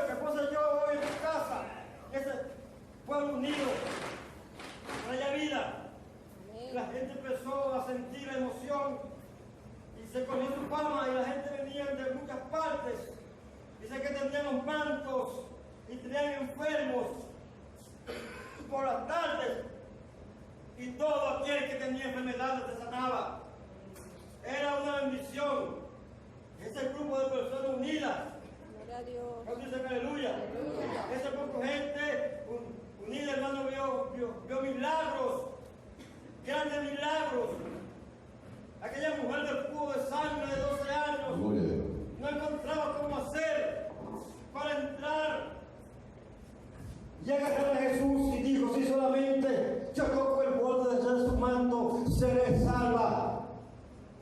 que puse yo hoy en mi casa, ese pueblo unido, haya vida. La gente empezó a sentir la emoción y se cogió su palma y la gente venía de muchas partes. Dice que tenían los mantos y tenían enfermos por las tardes y todo aquel que tenía enfermedades se sanaba. Era una bendición. Ese grupo de personas unidas. Gloria a Dios. ¿Cuántos dicen aleluya? Ese poco gente unida, hermano, vio milagros, grandes milagros. Aquella mujer del cubo de sangre de 12 años no encontraba cómo hacer para entrar. Y agarró a Jesús y dijo: si solamente yo toco el borde de su manto, seré salva.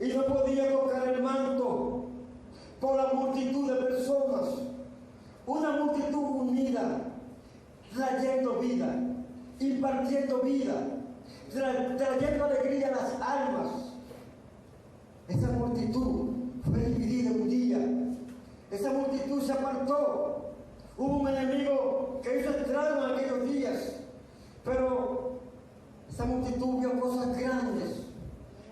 Y no podía tocar el manto por la multitud de personas, una multitud unida, trayendo vida, impartiendo vida, trayendo alegría a las almas. Esa multitud fue dividida un día, esa multitud se apartó. Hubo un enemigo que hizo estrago en aquellos días, pero esa multitud vio cosas grandes.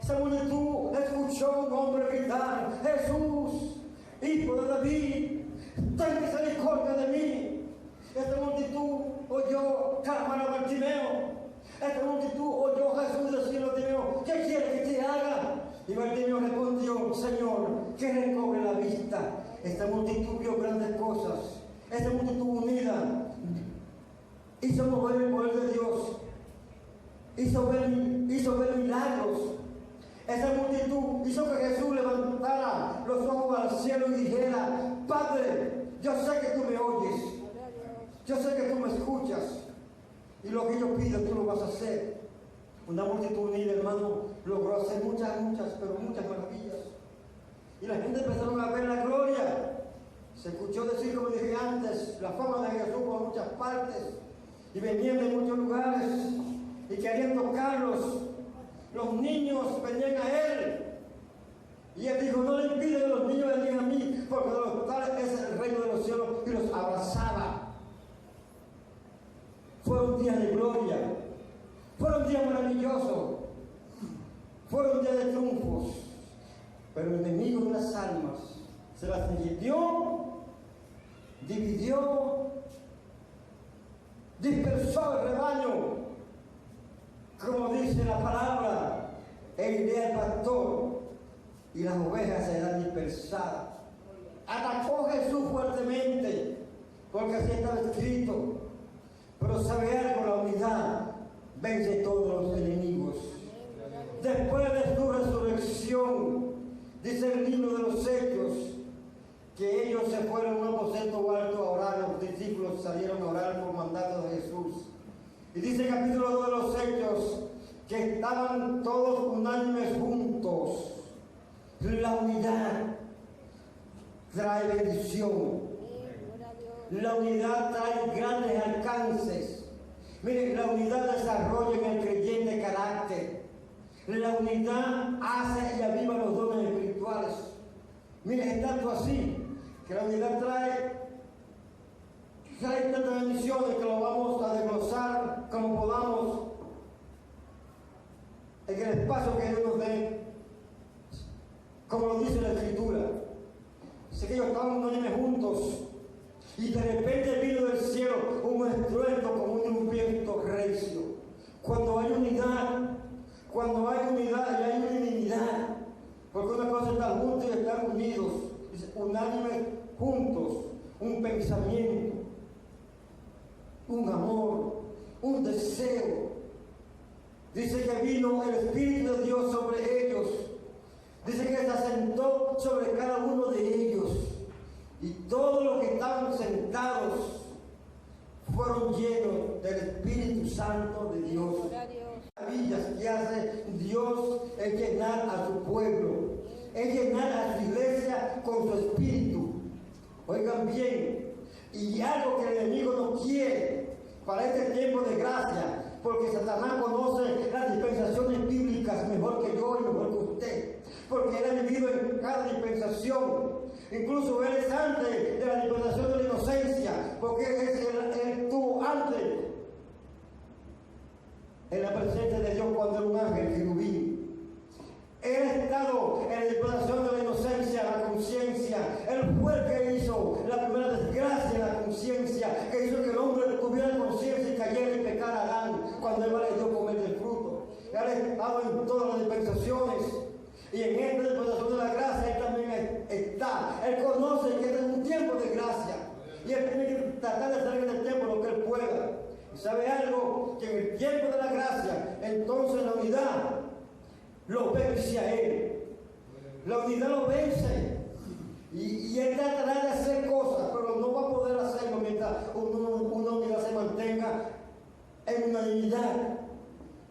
Esa multitud escuchó a un hombre gritar: Jesús, Hijo de David, ten misericordia de mí. Esta multitud oyó clamar a Bartimeo. Esta multitud oyó a Jesús decirle a Bartimeo: ¿qué quiere que te haga? Y Bartimeo respondió: Señor, que recobre la vista. Esta multitud vio grandes cosas. Esta multitud unida hizo mover el poder de Dios, hizo ver milagros. Esa multitud hizo que Jesús levantara los ojos al cielo y dijera: Padre, yo sé que tú me oyes, yo sé que tú me escuchas, y lo que yo pido tú lo vas a hacer. Una multitud unida, hermano, logró hacer muchas maravillas. Y la gente empezaron a ver la gloria. Se escuchó decir, como dije antes, la fama de Jesús por muchas partes, y venían de muchos lugares y querían tocarlos. Los niños venían a él, y él dijo: no le impiden a los niños venir a mí, porque de los tales es el reino de los cielos, y los abrazaba. Fueron días de gloria, fueron días maravillosos, fueron días de triunfos, pero el enemigo de las almas se las dividió, dispersó el rebaño. Como dice la palabra, él iría al pastor y las ovejas serán dispersadas. Atacó Jesús fuertemente, porque así estaba escrito. Pero sabe algo, la unidad vence todos los enemigos. Después de su resurrección, dice el libro de los Hechos, que ellos se fueron a un aposento alto a orar. Los discípulos salieron a orar por mandato de Jesús. Y dice el capítulo 2 de los Hechos que estaban todos unánimes juntos. La unidad trae bendición. La unidad trae grandes alcances. Miren, la unidad desarrolla en el creyente carácter. La unidad hace y aviva los dones espirituales. Miren, es tanto así que la unidad trae tantas bendiciones que lo vamos a desglosar como podamos en el espacio que Dios nos dé, como lo dice la Escritura. Dice que ellos estaban unánimes juntos, y de repente vino del cielo un estruendo como un viento recio. Cuando hay unidad y hay unanimidad, porque una cosa es estar juntos y estar unidos, dice, unánimes juntos, un pensamiento, un amor, un deseo. Dice que vino el Espíritu de Dios sobre ellos. Dice que se asentó sobre cada uno de ellos. Y todos los que estaban sentados fueron llenos del Espíritu Santo de Dios. Maravillas que hace Dios es llenar a su pueblo, es llenar a su iglesia con su Espíritu. Oigan bien, y algo que el enemigo no quiere para este tiempo de gracia, porque Satanás conoce las dispensaciones bíblicas mejor que yo y mejor que usted, porque él ha vivido en cada dispensación. Incluso él es antes de la dispensación de la inocencia, porque él estuvo antes en la presencia de Dios cuando era un ángel querubín. Él ha estado en la dispensación de la inocencia, la conciencia. Él fue el que hizo la primera desgracia en la conciencia, que hizo que el hombre tuviera conciencia y cayera y pecara a Adán cuando Eva le dio comer del fruto. Él ha estado en todas las dispensaciones. Y en esta dispensación de la gracia Él también está. Él conoce que es un tiempo de gracia. Y Él tiene que tratar de salir del tiempo lo que Él pueda. Y sabe algo, que en el tiempo de la gracia, entonces la unidad lo vence a Él. La unidad lo vence. Y Él tratará de hacer cosas, pero no va a poder hacerlo mientras una unidad se mantenga en unanimidad.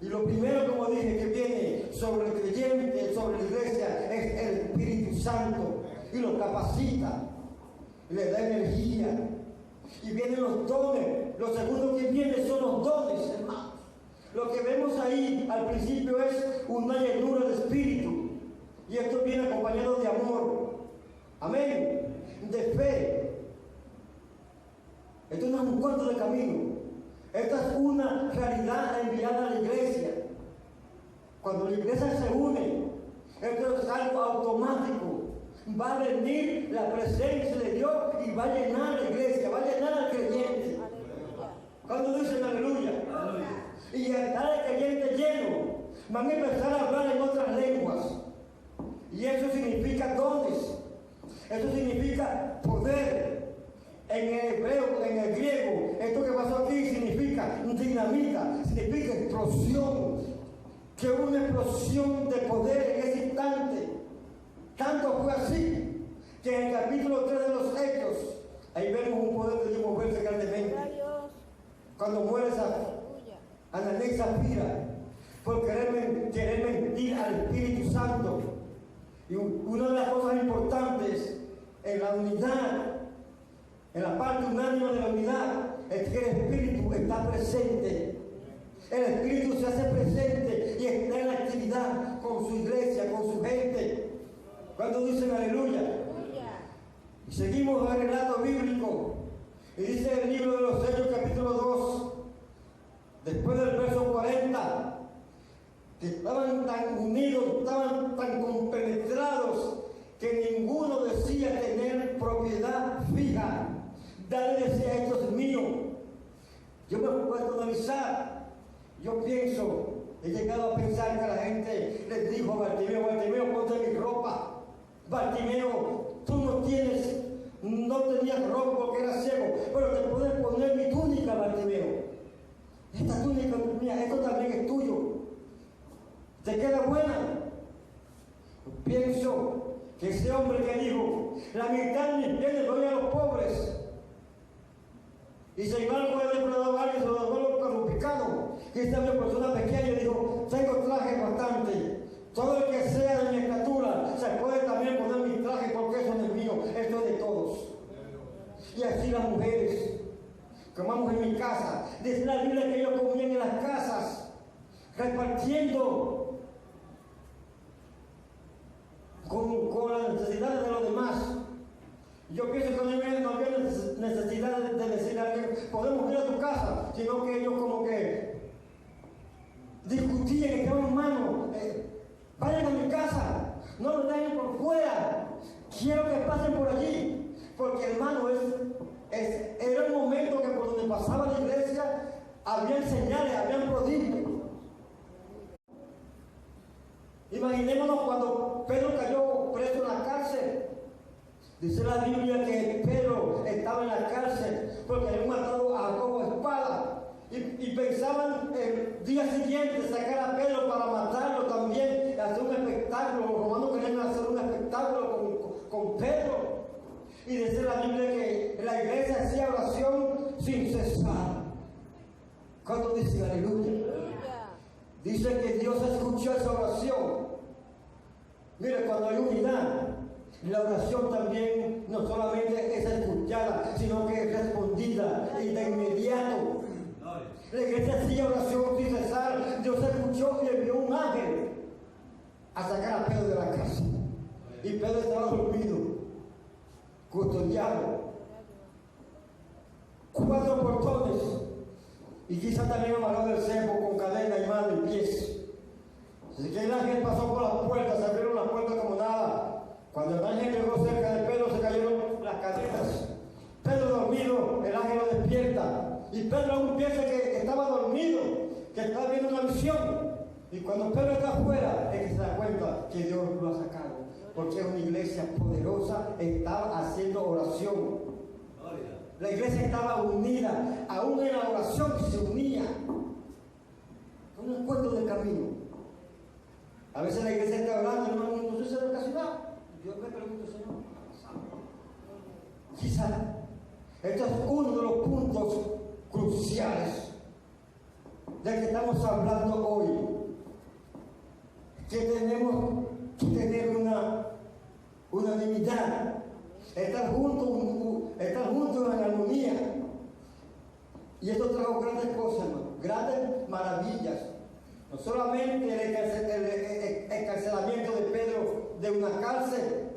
Y lo primero, como dije, que viene sobre el creyente, sobre la iglesia, es el Espíritu Santo. Y lo capacita, le da energía. Y vienen los dones. Lo segundo que viene son los dones, hermanos. Lo que vemos ahí al principio es una llenura de espíritu. Y esto viene acompañado de amor. Amén. De fe. Esto no es un cuento de camino. Esta es una realidad enviada a la iglesia. Cuando la iglesia se une, esto es algo automático. Va a venir la presencia de Dios y va a llenar la iglesia, va a llenar al creyente. Cuando dicen aleluya. Y al estar el creyente lleno, van a empezar a hablar en otras lenguas. Y eso significa dones. Eso significa poder. En el hebreo, en el griego, esto que pasó aquí significa dinamita, significa explosión. Que una explosión de poder en ese instante. Tanto fue así que en el capítulo 3 de los Hechos, ahí vemos un poder de Dios moverse grandemente. Cuando muere Ananías y Zafira por querer mentir al Espíritu Santo. Y una de las cosas importantes en la unidad, en la parte unánime de la unidad, es que el Espíritu está presente. El Espíritu se hace presente y está en la actividad con su iglesia, con su gente. Cuando dicen aleluya. Y seguimos el relato bíblico. Y dice el libro de los Hechos, capítulo 2, después del verso 40, que estaban tan unidos, estaban tan compenetrados, que ninguno decía tener propiedad fija. Dale decía, esto es mío. Yo me puedo analizar. Yo pienso, he llegado a pensar que la gente les dijo a Bartimeo, Bartimeo, ponte mi ropa. Bartimeo, tú no tenías ropa porque eras ciego, pero te puedes poner mi túnica, Bartimeo. Esta túnica es mía, esto también es tuyo. ¿Te queda buena? Pienso que ese hombre que dijo, la mitad de mis bienes doy a los pobres. Y se iba al juez de depredador y se lo devuelve con los picados. Y esta persona pequeña dijo, tengo traje bastante. Todo el que sea de mi estatura se puede también poner mi traje porque eso no es mío, esto es de todos. Y así las mujeres, comamos en mi casa. Dice la Biblia que ellos comían en las casas, repartiendo con las necesidades de los demás. Yo pienso que no había necesidad de decirle a alguien, podemos ir a tu casa, sino que ellos como que discutían, estaban hermanos, vayan a mi casa, no lo dejen por fuera, quiero que pasen por allí, porque hermano, era el momento que por donde pasaba la iglesia, habían señales, habían prodigios. Imaginémonos cuando Pedro cayó preso en la cárcel. Dice la Biblia que Pedro estaba en la cárcel porque habían matado a Jacobo a espada. Y pensaban el día siguiente sacar a Pedro para matarlo también, hacer un espectáculo. Los romanos querían hacer un espectáculo con Pedro. Y dice la Biblia que la iglesia hacía oración sin cesar. ¿Cuánto dice aleluya? Dice que Dios escuchó esa oración. Mire, cuando hay unidad, la oración también no solamente es escuchada, sino que es respondida y de inmediato. La iglesia hacía oración sin cesar. Dios escuchó y envió un ángel a sacar a Pedro de la casa. Y Pedro estaba dormido. custodiado, 4 portones, y quizá también amarrado del cepo con cadena y mano y pies. Así que el ángel pasó por las puertas, se abrieron las puertas como nada. Cuando el ángel llegó cerca de Pedro, se cayeron las cadenas. Pedro dormido, el ángel lo despierta. Y Pedro aún piensa que estaba dormido, que estaba viendo una visión. Y cuando Pedro está afuera, es que se da cuenta que Dios lo ha sacado. Porque es una iglesia poderosa, estaba haciendo oración. La iglesia estaba unida, aún en la oración se unía. Un encuentro de camino. A veces la iglesia está hablando, hermano, no sucede casi nada. Yo me pregunto, Señor, ¿qué ha pasado? Quizás esto es uno de los puntos cruciales del que estamos hablando hoy. Que tenemos que tener una unidad, estar juntos en armonía. Y esto trajo grandes cosas, hermano, grandes maravillas. No solamente el encarcelamiento de Pedro de una cárcel,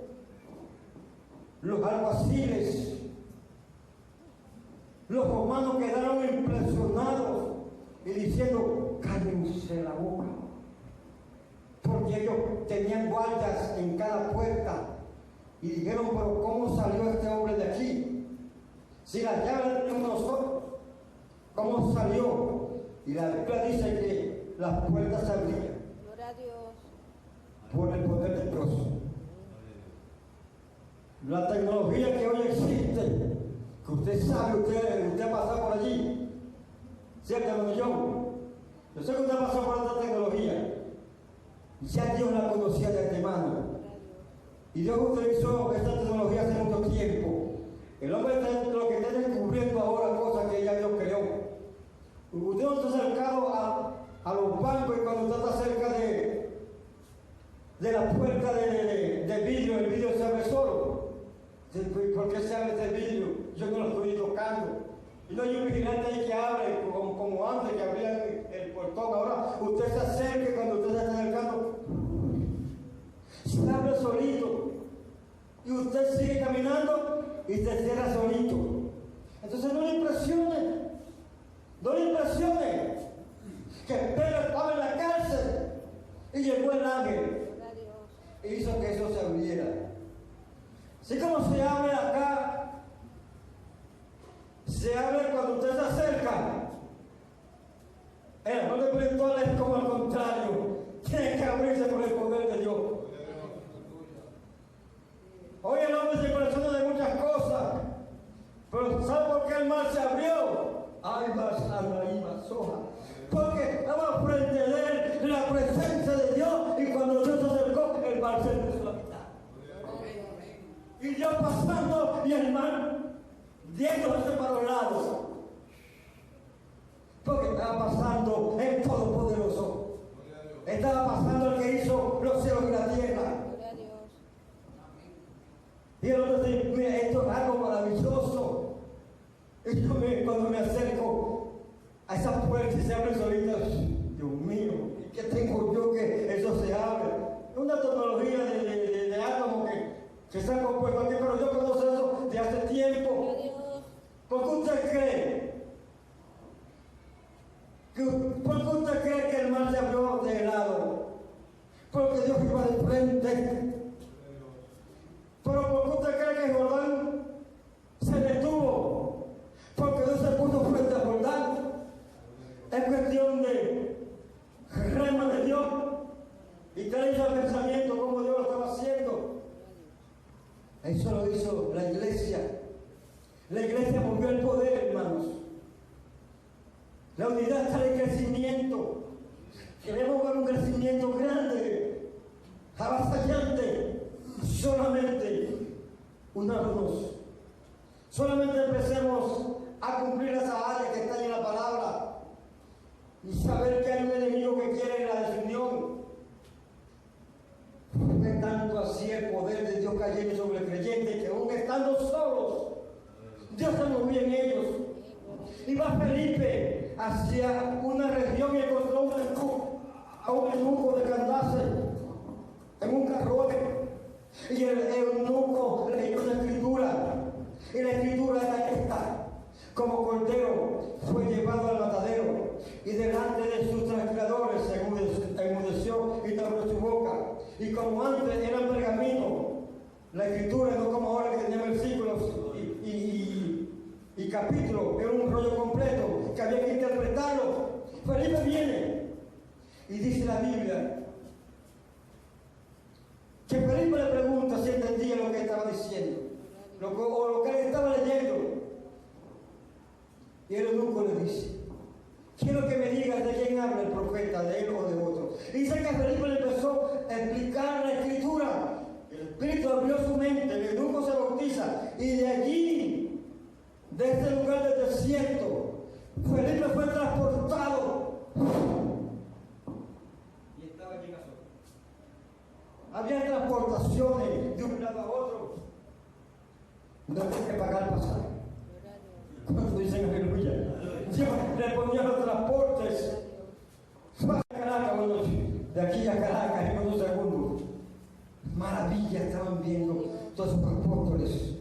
los alguaciles, los romanos quedaron impresionados y diciendo, cállense la boca, porque ellos tenían guardias en cada puerta y dijeron, pero ¿cómo salió este hombre de aquí? Si las llaves las tenemos nosotros, ¿cómo salió? Y la Biblia dice que las puertas se abrían. Gloria a Dios. Por el poder de Dios. La tecnología que hoy existe, que usted sabe, usted ha pasado por allí, ¿cierto, hermano John? Yo sé que usted ha pasado por esta tecnología. Ya Dios la conocía de antemano. Y Dios utilizó esta tecnología hace mucho tiempo. El hombre lo que está descubriendo ahora cosas que ya Dios creó. Usted no está acercado a los bancos y cuando usted está cerca de la puerta de vidrio, el vidrio se abre solo. ¿Por qué se abre este vidrio? Yo no lo estoy tocando. Y no hay un vigilante ahí que abre, como antes que abría el portón. Ahora usted se acerca y cuando usted se está acercando, se abre solito. Y usted sigue caminando y se cierra solito. Entonces no le impresione. No le impresione que Pedro estaba en la cárcel y llegó el ángel e hizo que eso se abriera. Así como se abre acá, se abre cuando usted se acerca. El amor espiritual es como al contrario, tiene que abrirse por el poder de Dios. Hoy el hombre se impresiona de muchas cosas, pero ¿sabe por qué el mar se abrió? Ay, soja. Porque estaba frente a él la presencia de Dios y cuando Dios se acercó, el mar se puso a la mitad. Y yo pasando y el mar yéndose para los lados. Porque estaba pasando el Todopoderoso. Estaba pasando el que hizo los cielos y la tierra. Y el otro dice, mira, esto es algo maravilloso. Y yo cuando me acerco a esa puerta y se abre solita, Dios mío, ¿qué tengo yo que eso se abre? Es una tecnología de átomos que se han compuesto aquí, pero yo conozco eso de hace tiempo. ¿Por qué usted cree? ¿Por qué usted cree que el mar se abrió de lado? Porque Dios iba de frente. Pero ¿por qué usted cree que Jordán se detuvo? Porque Dios se puso frente a Jordán. Es cuestión de rema de Dios. Y trae el pensamiento como Dios lo estaba haciendo. Eso lo hizo la iglesia. La iglesia movió el poder, hermanos. La unidad está en crecimiento. Queremos ver un crecimiento grande, avasallante. Solamente unándonos. Solamente empecemos a cumplir esa área que está en la palabra y saber que hay un enemigo que quiere la desunión. Fue tanto así el poder de Dios cayendo sobre el creyente que aún estando solos, Dios se movía en ellos. Iba Felipe hacia una región y encontró a un eunuco de Candace en un carruaje Y el eunuco leyó la escritura. Y la escritura era esta: como cordero fue llevado al matadero, y delante de sus transgresores se enmudeció y no abrió su boca. Y como antes era en pergamino, la escritura, no como ahora que tenía versículos y capítulos, era un rollo completo que había que interpretarlo. Felipe viene y dice la Biblia que Felipe le pregunta si entendía lo que estaba diciendo, o lo que él estaba leyendo. Y el eunuco le dice: quiero que me digas de quién habla el profeta, de él o de otro. Y dice que Felipe le empezó a explicar la escritura. El Espíritu abrió su mente, el eunuco se bautiza, y de allí, de este lugar del desierto, Felipe fue transportado. Y estaba allí solo. Había transportaciones de un lado a otro. No había que pagar pasaje. ¿Cuántos dicen aleluya? Le ponían los transportes. Caracas, bueno, de aquí a Caracas en unos segundos. Maravilla estaban viendo todos los apóstoles.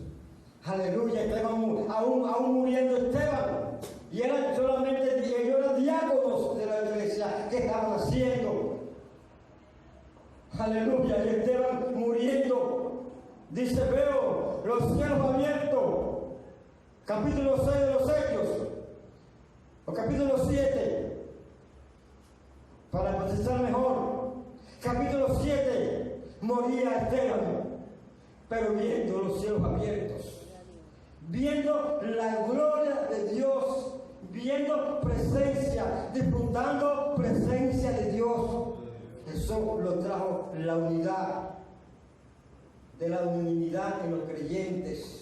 Aleluya, estaban aún muriendo Esteban. Y eran solamente ellos eran diáconos de la iglesia que estaban haciendo. Aleluya, y Esteban muriendo. Dice: veo los cielos abiertos. Capítulo 6 de los Hechos, o capítulo 7, para procesar mejor. Capítulo 7, moría Esteban, pero viendo los cielos abiertos, viendo la gloria de Dios, viendo presencia, disfrutando presencia de Dios. Eso lo trajo la unidad, de la unanimidad en los creyentes.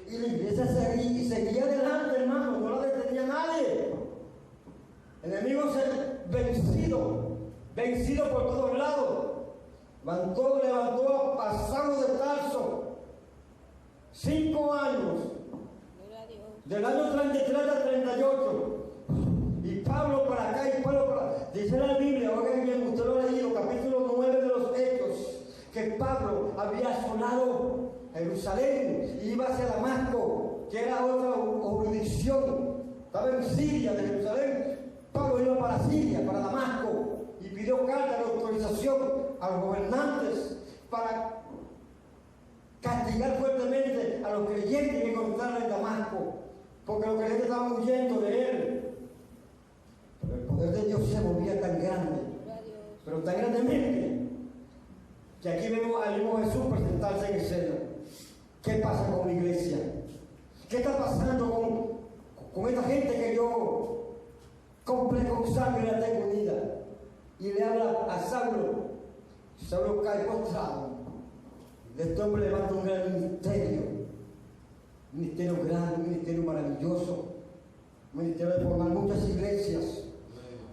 Y la iglesia seguía adelante, hermano, no la detenía nadie. El enemigo vencido por todos lados. Levantó a Saulo de Tarso. 5 años. Del año 33 al 38. Y Pablo para acá y Pablo para acá. Dice la Biblia, oigan bien, usted lo ha leído, capítulo 9 de los Hechos, que Pablo había asolado Jerusalén y iba hacia Damasco, que era otra jurisdicción. Estaba en Siria, de Jerusalén. Pablo iba para Siria, para Damasco, y pidió carta de autorización a los gobernantes para castigar fuertemente a los creyentes que encontraron en Damasco, porque los creyentes estaban huyendo de él. Pero el poder de Dios se volvía tan grande, pero tan grandemente, que aquí vemos al mismo Jesús presentarse en escena. ¿Qué pasa con la iglesia? ¿Qué está pasando con esta gente que yo compré con sangre la tengo unida? Y le habla a Saulo. Saulo cae postrado. Este hombre levanta un gran ministerio. Un ministerio grande, un ministerio maravilloso. Un ministerio de formar muchas iglesias.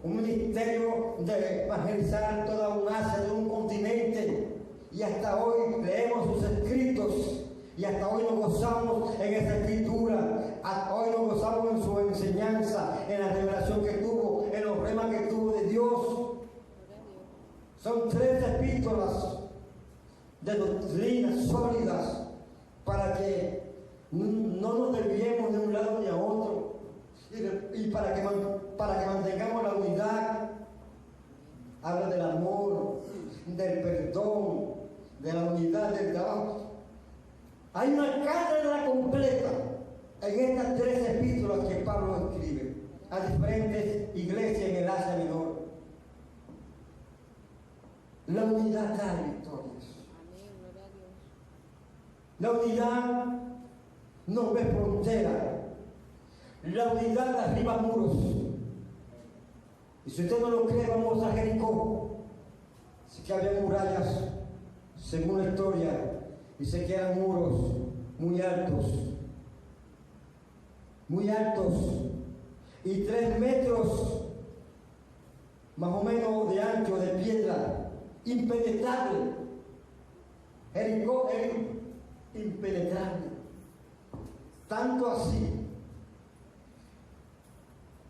Un ministerio de evangelizar toda un Asia, todo un continente. Y hasta hoy leemos sus escritos. Y hasta hoy nos gozamos en esa escritura. Hasta hoy nos gozamos en su enseñanza, en la revelación que tuvo, en los remas que tuvo de Dios. Son 3 epístolas de doctrinas sólidas para que no nos desviemos de un lado ni a otro. Y para que mantengamos la unidad. Habla del amor, del perdón, de la unidad, del trabajo. Hay una cátedra completa en estas 3 epístolas que Pablo escribe a diferentes iglesias en el Asia Menor. La unidad da victorias. La unidad no ve frontera. La unidad derriba muros. Y si usted no lo cree, vamos a Jericó. Así que había murallas, según la historia. Dice que eran muros muy altos, y 3 metros más o menos de ancho, de piedra, impenetrable. Jericó era impenetrable. Tanto así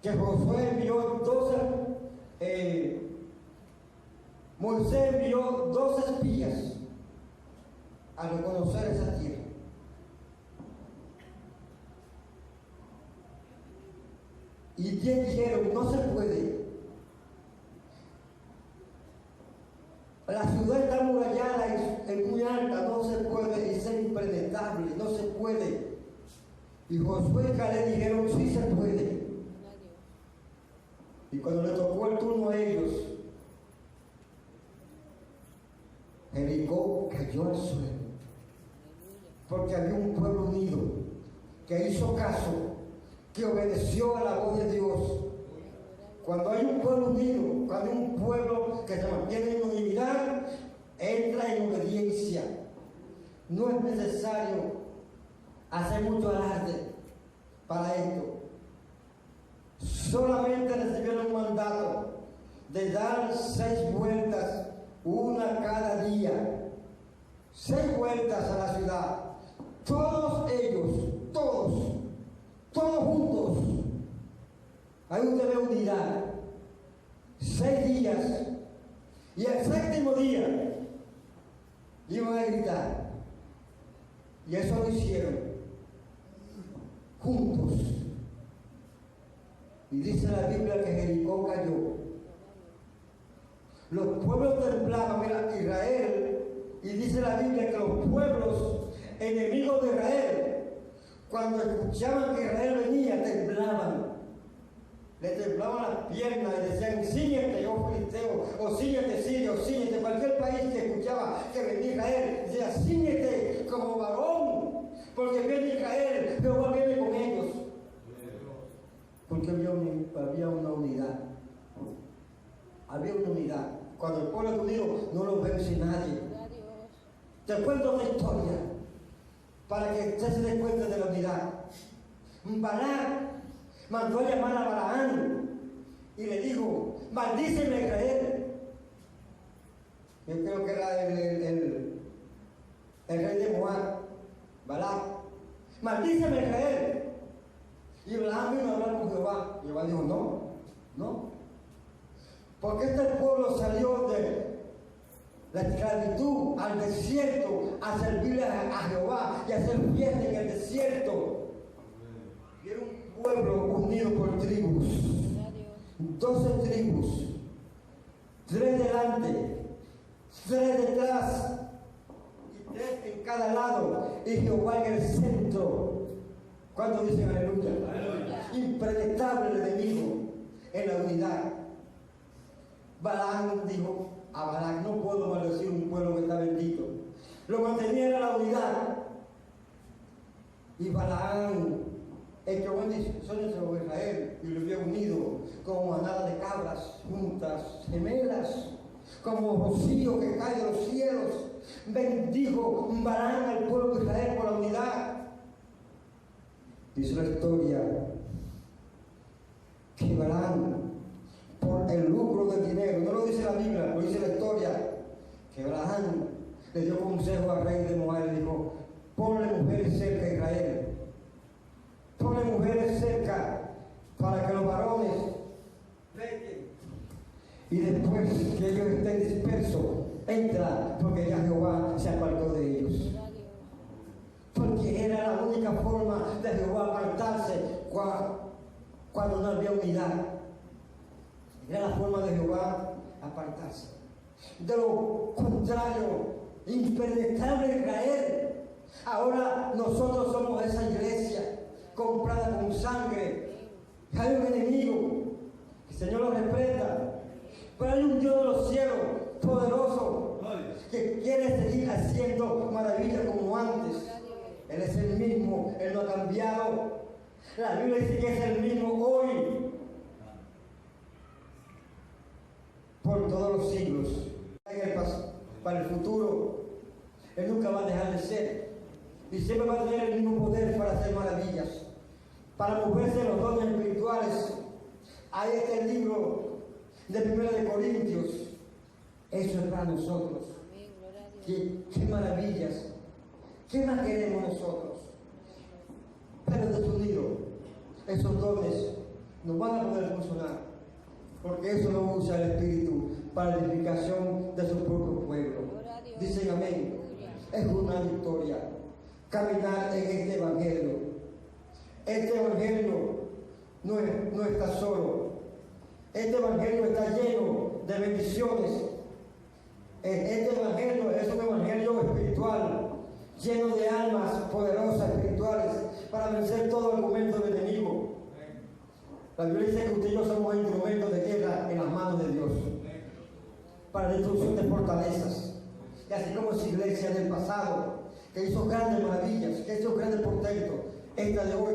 que Josué envió Moisés envió 2 espías a reconocer esa tierra. Y 10 dijeron, no se puede. La ciudad está amurallada y es muy alta, no se puede, es impenetrable, no se puede. Y Josué y Caleb dijeron, sí se puede. Y cuando le tocó el turno a ellos, Jericó cayó al suelo. Porque había un pueblo unido que hizo caso, que obedeció a la voz de Dios. Cuando hay un pueblo unido, cuando hay un pueblo que se mantiene en unidad, entra en obediencia. No es necesario hacer mucho alarde para esto. Solamente recibieron un mandato de dar 6 vueltas, una cada día. 6 vueltas a la ciudad. Todos ellos, todos juntos. Ahí usted ve unidad. 6 días. Y el 7º día iban a gritar. Y eso lo hicieron. Juntos. Y dice la Biblia que Jericó cayó. Los pueblos temblaban, mira, Israel. Y dice la Biblia que los pueblos enemigos de Israel, cuando escuchaban que Israel venía, temblaban. Le temblaban las piernas y decían, síguete, oh filisteo, o síguete, sirio, o síguete. Cualquier país que escuchaba que venía Israel, decía, síguete como varón, porque viene Israel, Jehová viene con ellos. Porque había una unidad. Había una unidad. Cuando el pueblo es unido, no lo vence nadie. Te cuento una historia para que usted se dé cuenta de la unidad. Balac mandó a llamar a Balaam y le dijo, maldíceme Israel. Yo creo que era el rey de Moab, Balac. Maldíceme Israel. Y Balaam vino a hablar con Jehová. Y Jehová dijo, no. Porque este pueblo salió de la esclavitud al desierto a servirle a Jehová y a hacer fiesta en el desierto. Y era un pueblo unido por tribus. 12 tribus. 3 delante, 3 detrás y 3 en cada lado. Y Jehová en el centro. ¿Cuántos dicen aleluya? Impenetrable el enemigo en la unidad. Balaam dijo a Balac, no puedo maldecir un pueblo que está bendito. Lo mantenía en la unidad. Y Balaam echó bendiciones sobre Israel y lo había unido como manada de cabras juntas, gemelas, como rocío que cae de los cielos. Bendijo Balaam al pueblo de Israel por la unidad. Dice la historia que Balaam, por el lucro del dinero, no lo dice la Biblia, lo dice la historia, que Balaam le dio consejo al rey de Moab y le dijo, ponle mujeres cerca a Israel, ponle mujeres cerca para que los varones pequen y después que ellos estén dispersos, entra, porque ya Jehová se apartó de ellos. Porque era la única forma de Jehová apartarse cuando no había unidad. Era la forma de Jehová apartarse. De lo contrario, impenetrable Israel. Ahora nosotros somos esa iglesia comprada con sangre. Hay un enemigo, que el Señor lo reprenda. Pero hay un Dios de los cielos poderoso que quiere seguir haciendo maravillas como antes. Él es el mismo, Él no ha cambiado. La Biblia dice que es el mismo hoy, por todos los siglos. Para el futuro, Él nunca va a dejar de ser. Y siempre va a tener el mismo poder para hacer maravillas, para moverse en los dones espirituales. Ahí está el libro de 1 de Corintios. Eso es para nosotros. Qué maravillas. ¿Qué más queremos nosotros? Pero desunidos, esos dones no van a poder funcionar, porque eso lo usa el Espíritu para la edificación de su propio pueblo. Dicen amén. es una victoria. Caminar en este evangelio. Este evangelio no está solo. Este evangelio está lleno de bendiciones. Este evangelio es un evangelio espiritual, lleno de almas poderosas espirituales para vencer todo argumento del enemigo. La Biblia dice que usted y yo somos instrumentos de guerra en las manos de Dios para la destrucción de fortalezas. Y así como esa iglesia del pasado que hizo grandes maravillas, que hizo grandes portentos, esta de hoy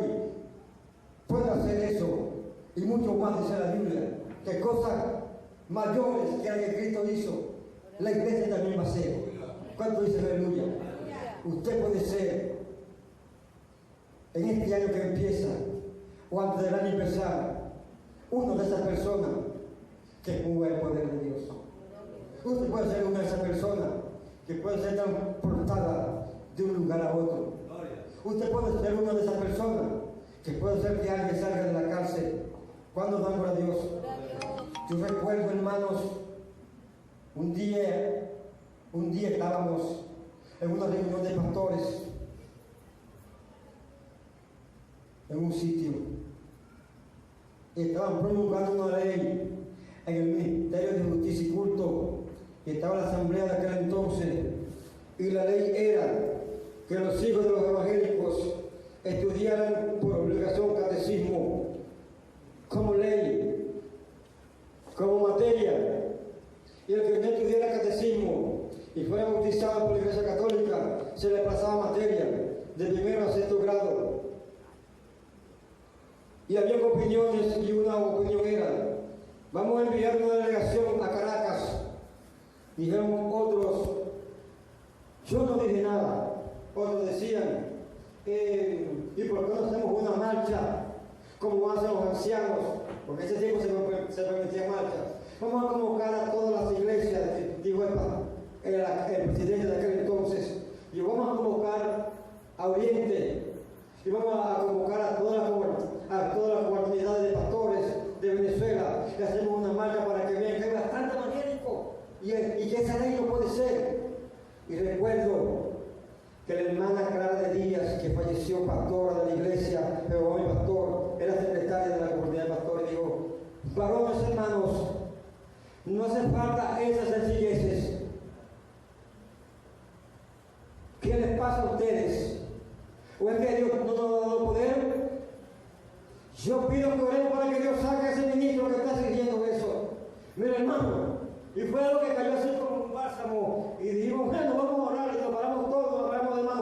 puede hacer eso y mucho más, dice la Biblia, que cosas mayores que la que Cristo hizo, la iglesia también va a hacer. ¿Cuánto dice aleluya? Usted puede ser en este año que empieza o antes del año empezar uno de esas personas que mueve el poder de Dios. Usted puede ser una de esas personas que puede ser transportada de un lugar a otro. Usted puede ser una de esas personas que puede ser que alguien salga de la cárcel. ¿Cuándo damos a Dios? Yo recuerdo, hermanos, un día estábamos en una reunión de pastores en un sitio y estaban promulgando una ley en el Ministerio de Justicia y Culto, y estaba la asamblea de aquel entonces, y la ley era que los hijos de los evangélicos estudiaran por obligación catecismo como ley, como materia, y el que no estudiara catecismo y fuera bautizado por la Iglesia Católica se le pasaba materia de primero a sexto grado. Y había opiniones, y una opinión era: vamos a enviar una delegación a Caracas. Dijeron otros, yo no dije nada. Otros decían, ¿y por qué no hacemos una marcha como hacen los ancianos? Porque en ese tiempo se permitía marcha. Vamos a convocar a todas las iglesias, dijo el presidente de aquel entonces, y vamos a convocar a Oriente, y vamos a convocar a todas las comunidades de pastores de Venezuela, y hacemos una marcha para que vean que hay bastante evangélico y que esa ley no puede ser. Y recuerdo que la hermana Clara de Díaz, que falleció, pastora de la iglesia, pero hoy pastor, era secretaria de la comunidad de pastores, dijo: varones hermanos, no hace falta esas sencilleces. ¿Qué les pasa a ustedes? ¿O es que Dios no nos ha dado poder? Yo pido que oremos para que Dios saque a ese ministro que está siguiendo eso. Mira, hermano, y fue algo que cayó así como un bálsamo. Y dijimos, bueno, vamos a orar, y nos paramos todos, hablamos de más